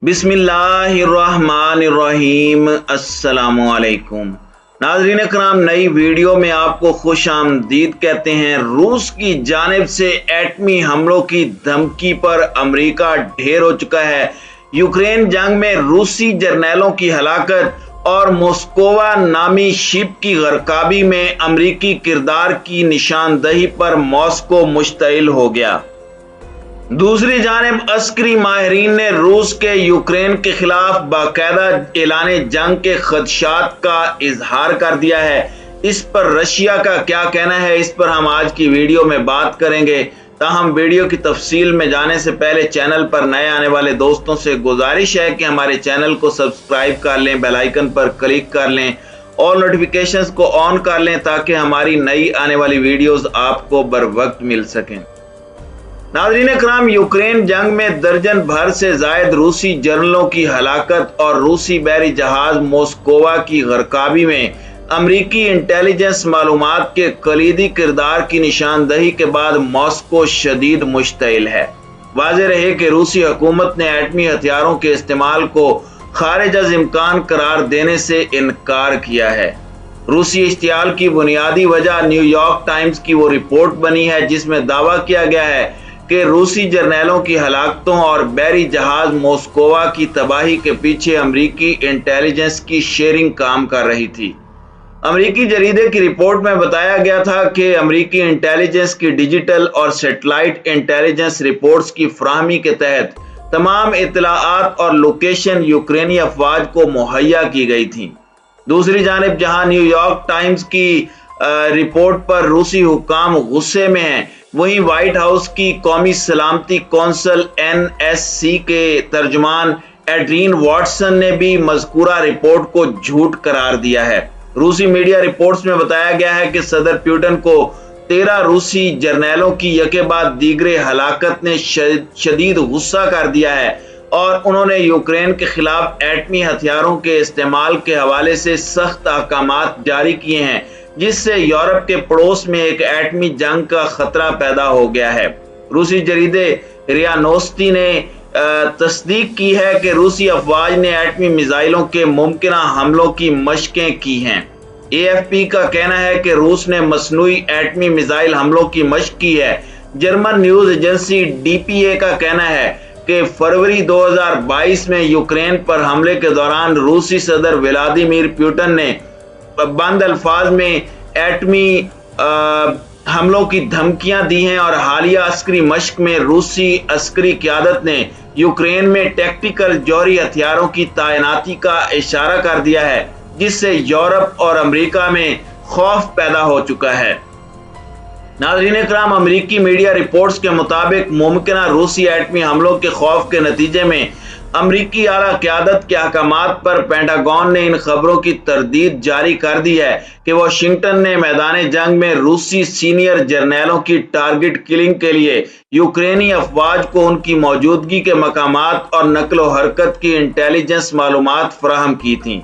बिस्मिल्लाहिर्रहमानिर्रहीम। अस्सलामुअलैकुम नाज़रीन कराम, नई वीडियो में आपको खुश आमदीद कहते हैं। रूस की जानिब से एटमी हमलों की धमकी पर अमेरिका ढेर हो चुका है। यूक्रेन जंग में रूसी जर्नैलों की हलाकत और मॉस्कोवा नामी शिप की गरकाबी में अमरीकी किरदार की निशानदही पर मॉस्को मुश्तइल हो गया। दूसरी जानिब अस्करी माहिरीन ने रूस के यूक्रेन के खिलाफ बाकायदा ऐलाने जंग के खदशात का इजहार कर दिया है। इस पर रशिया का क्या कहना है, इस पर हम आज की वीडियो में बात करेंगे। ताहम वीडियो की तफसील में जाने से पहले चैनल पर नए आने वाले दोस्तों से गुजारिश है कि हमारे चैनल को सब्सक्राइब कर लें, बेल आइकन पर क्लिक कर लें और नोटिफिकेशंस को ऑन कर लें ताकि हमारी नई आने वाली वीडियोस आपको बर वक्त मिल सकें। नाज़रीन कराम, यूक्रेन जंग में दर्जन भर से जायद रूसी जनरलों की हलाकत और रूसी बहरी जहाज मॉस्कोवा की गरकाबी में अमरीकी इंटेलिजेंस मालूमात के कलीदी किरदार की निशानदही के बाद मॉस्को शदीद मुश्तइल है। वाज़ेह रहे कि रूसी हुकूमत ने एटमी हथियारों के इस्तेमाल को खारिज अज़ इम्कान करार देने से इनकार किया है। रूसी इश्तियाल की बुनियादी वजह न्यूयॉर्क टाइम्स की वो रिपोर्ट बनी है जिसमें दावा किया गया है कि रूसी जर्नैलों की हलाकतों और बहरी जहाज मॉस्कोवा की तबाही के पीछे अमरीकी इंटेलिजेंस की शेयरिंग काम कर रही थी। अमरीकी जरीदे की रिपोर्ट में बताया गया था कि अमरीकी इंटेलिजेंस की डिजिटल और सैटेलाइट इंटेलिजेंस रिपोर्ट्स की फराहमी के तहत तमाम इत्तलाआत और लोकेशन यूक्रेनी अफवाज को मुहैया की गई थी। दूसरी जानिब जहां न्यूयॉर्क टाइम्स की रिपोर्ट पर रूसी हुक्काम गुस्से में हैं, वहीं व्हाइट हाउस की कौमी सलामती कौंसल NSC के तर्जुमान एड्रीन वॉटसन ने भी मज़कूरा रिपोर्ट को झूठ करार दिया है। रूसी मीडिया रिपोर्ट्स में बताया गया है कि सदर पुतिन को 13 रूसी जर्नैलों की यके बाद दीगरे हलाकत ने शदीद गुस्सा कर दिया है और उन्होंने यूक्रेन के खिलाफ एटमी हथियारों के इस्तेमाल के हवाले से सख्त अहकामात जारी किए हैं, जिससे यूरोप के पड़ोस में एक एटमी जंग का खतरा पैदा हो गया है। रूसी जरीदे रिया नोस्ती ने तस्दीक की है कि रूसी अफवाज ने एटमी मिसाइलों के मुमकिन हमलों की मशकें की हैं। AFP का कहना है कि रूस ने मसनूई एटमी मिसाइल हमलों की मशक की है। जर्मन न्यूज एजेंसी DPA का कहना है कि फरवरी 2022 में यूक्रेन पर हमले के दौरान रूसी सदर व्लादिमीर पुतिन ने बंद अल्फाज में एटमी हमलों की धमकियां दी हैं और हालिया अस्करी मशक में रूसी अस्करी क़यादत ने यूक्रेन में टैक्टिकल जौहरी हथियारों की तैनाती का इशारा कर दिया है, जिससे यूरोप और अमेरिका में खौफ पैदा हो चुका है। नाज़रीन कराम, अमेरिकी मीडिया रिपोर्ट्स के मुताबिक मुमकिन रूसी एटमी हमलों के खौफ के नतीजे में अमरीकी आला क़यादत के अहकामात पर पेंटागन ने इन खबरों की तरदीद जारी कर दी है कि वाशिंगटन ने मैदान जंग में रूसी सीनियर जर्नैलों की टारगेट किलिंग के लिए यूक्रेनी अफवाज को उनकी मौजूदगी के मकामात और नकलो हरकत की इंटेलिजेंस मालूमात फराहम की थी।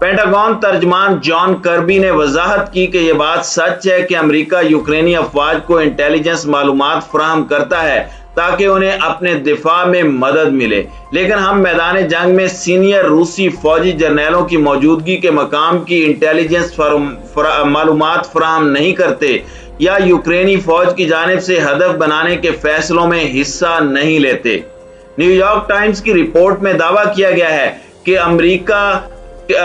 पेंटागन तर्जमान जॉन कर्बी ने वजाहत की कि यह बात सच है कि अमेरिका यूक्रेनी अफवाज को इंटेलिजेंस मालूमात फराहम करता है ताकि उन्हें अपने दिफा में मदद मिले, लेकिन हम मैदान जंग में सीनियर रूसी फौजी जर्नैलों की मौजूदगी के मकाम की इंटेलिजेंस मालूमात फराहम नहीं करते या यूक्रेनी फौज की जानिब से हदफ बनाने के फैसलों में हिस्सा नहीं लेते। न्यूयॉर्क टाइम्स की रिपोर्ट में दावा किया गया है कि अमरीका के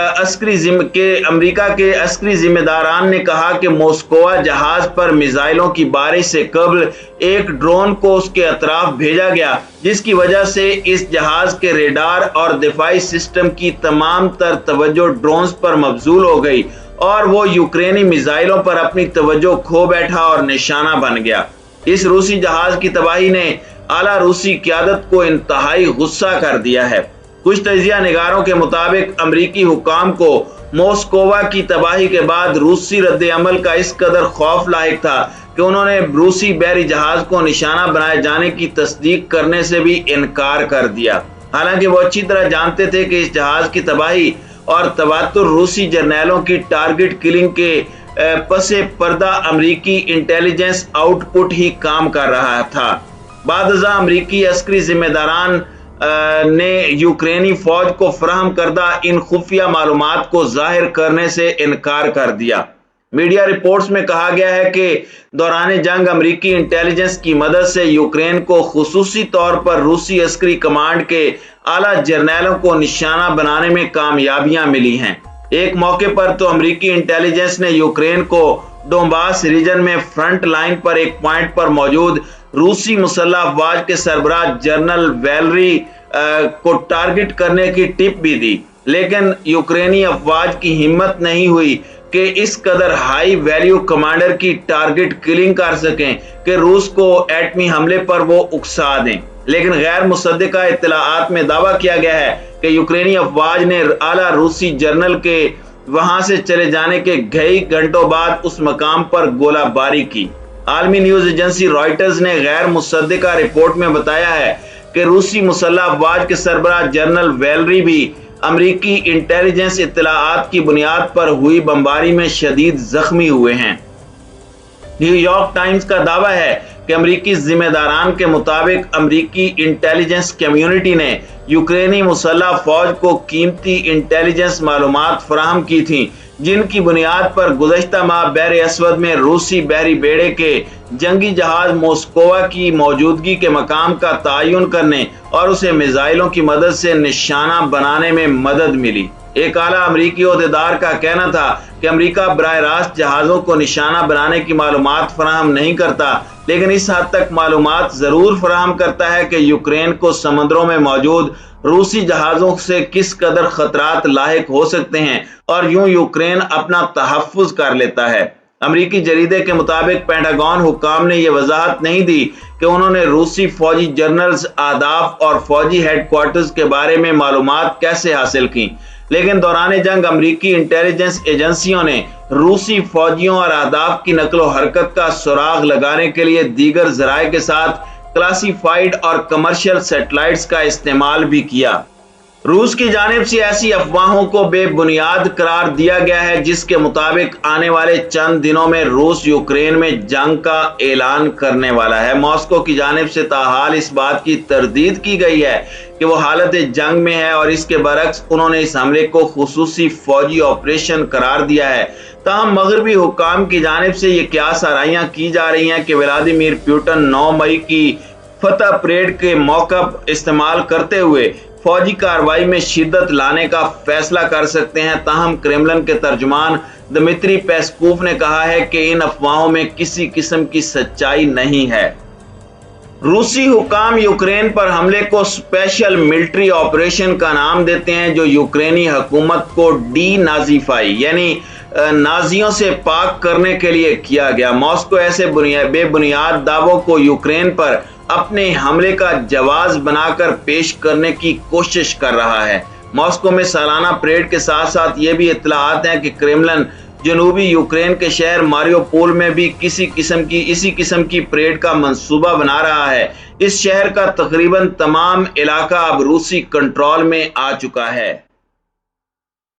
अस्करी जिम्मेदारान ने कहा कि मॉस्कोवा जहाज पर मिसाइलों की बारिश से कबल एक ड्रोन को उसके अतराफ भेजा गया, जिसकी वजह से इस जहाज के रेडार और दिफाई सिस्टम की तमाम तर तवज्जो ड्रोन्स पर मबजूल हो गई और वो यूक्रेनी मिसाइलों पर अपनी तवज्जो खो बैठा और निशाना बन गया। इस रूसी जहाज की तबाही ने आला रूसी क़यादत को इंतहाई गुस्सा कर दिया है। कुछ तजिया निगारों के मुताबिक अमरीकी हुकाम को मॉस्कोवा की तबाही के बाद रूसी रद्द अमल का इस कदर खौफ लायक था कि उन्होंने रूसी बहरी जहाज को निशाना बनाए जाने की तस्दीक करने से भी इनकार कर दिया। हालांकि वो अच्छी तरह जानते थे कि इस जहाज की तबाही और तवातुर रूसी जर्नैलों की टारगेट किलिंग के पसे पर्दा अमरीकी इंटेलिजेंस आउटपुट ही काम कर रहा था। बाद अमरीकी अस्करी जिम्मेदारान ने यूक्रेनी फौज को फराहम करदा इन खुफिया मालूमात को जाहिर करने से इनकार कर दिया। मीडिया रिपोर्ट्स में कहा गया है कि दौरान जंग अमरीकी इंटेलिजेंस की मदद से यूक्रेन को खुसूसी तौर पर रूसी अस्करी कमांड के आला जर्नैलों को निशाना बनाने में कामयाबियां मिली हैं। एक मौके पर तो अमरीकी इंटेलिजेंस ने यूक्रेन को डोंबास रीजन में फ्रंट लाइन पर एक पॉइंट पर मौजूद रूसी मुसल्लह अफवाज के सरबराह जनरल वैलरी को टारगेट करने की टिप भी दी, लेकिन यूक्रेनी अफवाज की हिम्मत नहीं हुई कि इस कदर हाई वैल्यू कमांडर की टारगेट किलिंग कर सकें कि रूस को एटमी हमले पर वो उकसा दें। लेकिन गैर मुसद्दिका इत्तलाआत में दावा किया गया है कि यूक्रेनी अफवाज ने आला रूसी जनरल के वहां से चले जाने के कई घंटों बाद उस मकाम पर गोलाबारी की। आलमी न्यूज एजेंसी रॉयटर्स ने गैर मुसद्दिका रिपोर्ट में बताया है कि रूसी मुसल्लह अफवाज के सरबराह जनरल वैलरी भी अमरीकी इंटेलिजेंस इत्तलाआत की बुनियाद पर हुई बमबारी में शदीद जख्मी हुए हैं। न्यूयॉर्क टाइम्स का दावा है कि अमरीकी जिम्मेदारान के मुताबिक अमरीकी इंटेलिजेंस कम्युनिटी ने यूक्रेनी मुसल्लह फौज को कीमती इंटेलिजेंस मालूमात फराहम की थी, जिनकी बुनियाद पर गुज़श्ता माह बहर असवद में रूसी बहरी बेड़े के जंगी जहाज मोस्कोवा की मौजूदगी के मकाम का तयन करने और उसे मिसाइलों की मदद से निशाना बनाने में मदद मिली। एक आला अमरीकी ओहदेदार का कहना था कि अमरीका बराह रास्त जहाजों को निशाना बनाने की मालूमात फराहम नहीं करता, लेकिन इस हद तक मालूमात जरूर फराहम करता है कि यूक्रेन को समुद्रों में मौजूद रूसी जहाजों से किस कदर खतरात लाहिक हो सकते हैं और यूं यूक्रेन अपना तहफ्फुज कर लेता है। अमरीकी जरीदे के मुताबिक पेंटागन हुक्काम ने यह वजाहत नहीं दी कि उन्होंने रूसी फौजी जनरल्स आदाफ और फौजी हेडक्वार्टर्स के बारे में मालूमात कैसे हासिल की, लेकिन दौरान जंग अमरीकी इंटेलिजेंस एजेंसियों ने रूसी फौजियों और अहदाफ की नकलो हरकत का सुराग लगाने के लिए दीगर जराए के साथ क्लासिफाइड और कमर्शियल सैटेलाइट्स का इस्तेमाल भी किया। रूस की जानिब से ऐसी अफवाहों को बेबुनियाद करार दिया गया है जिसके मुताबिक आने वाले चंद दिनों में रूस यूक्रेन में जंग का ऐलान करने वाला है। मॉस्को की जानिब से ताहाल इस बात की तरदीद की गई है कि वो हालत जंग में है और इसके बरक्स उन्होंने इस हमले को खुसूसी फौजी ऑपरेशन करार दिया है। ताहम मगरबी हुक्काम की जानिब से ये क्या सराहियां की जा रही हैं कि व्लादिमीर पुतिन 9 मई की फतह परेड के मौका इस्तेमाल करते हुए फौजी कार्रवाई में शिद्दत लाने का फैसला कर सकते हैं। ताहम क्रेमलिन के तर्जुमान दमित्री पेस्कोव ने कहा है कि इन अफवाहों में किसी किस्म की सच्चाई नहीं है। रूसी हुकाम यूक्रेन पर हमले को स्पेशल मिलिट्री ऑपरेशन का नाम देते हैं, जो यूक्रेनी हुकूमत को डी नाजीफाई यानी नाजियों से पाक करने के लिए किया गया। मॉस्को ऐसे बेबुनियाद दावों को यूक्रेन पर अपने हमले का जवाब बनाकर पेश करने की कोशिश कर रहा है। मॉस्को में सालाना परेड के साथ साथ ये भी इत्तलाआत हैं कि क्रेमलिन जनूबी यूक्रेन के शहर मारियोपोल में भी इसी किस्म की परेड का मंसूबा बना रहा है। इस शहर का तकरीबन तमाम इलाका अब रूसी कंट्रोल में आ चुका है।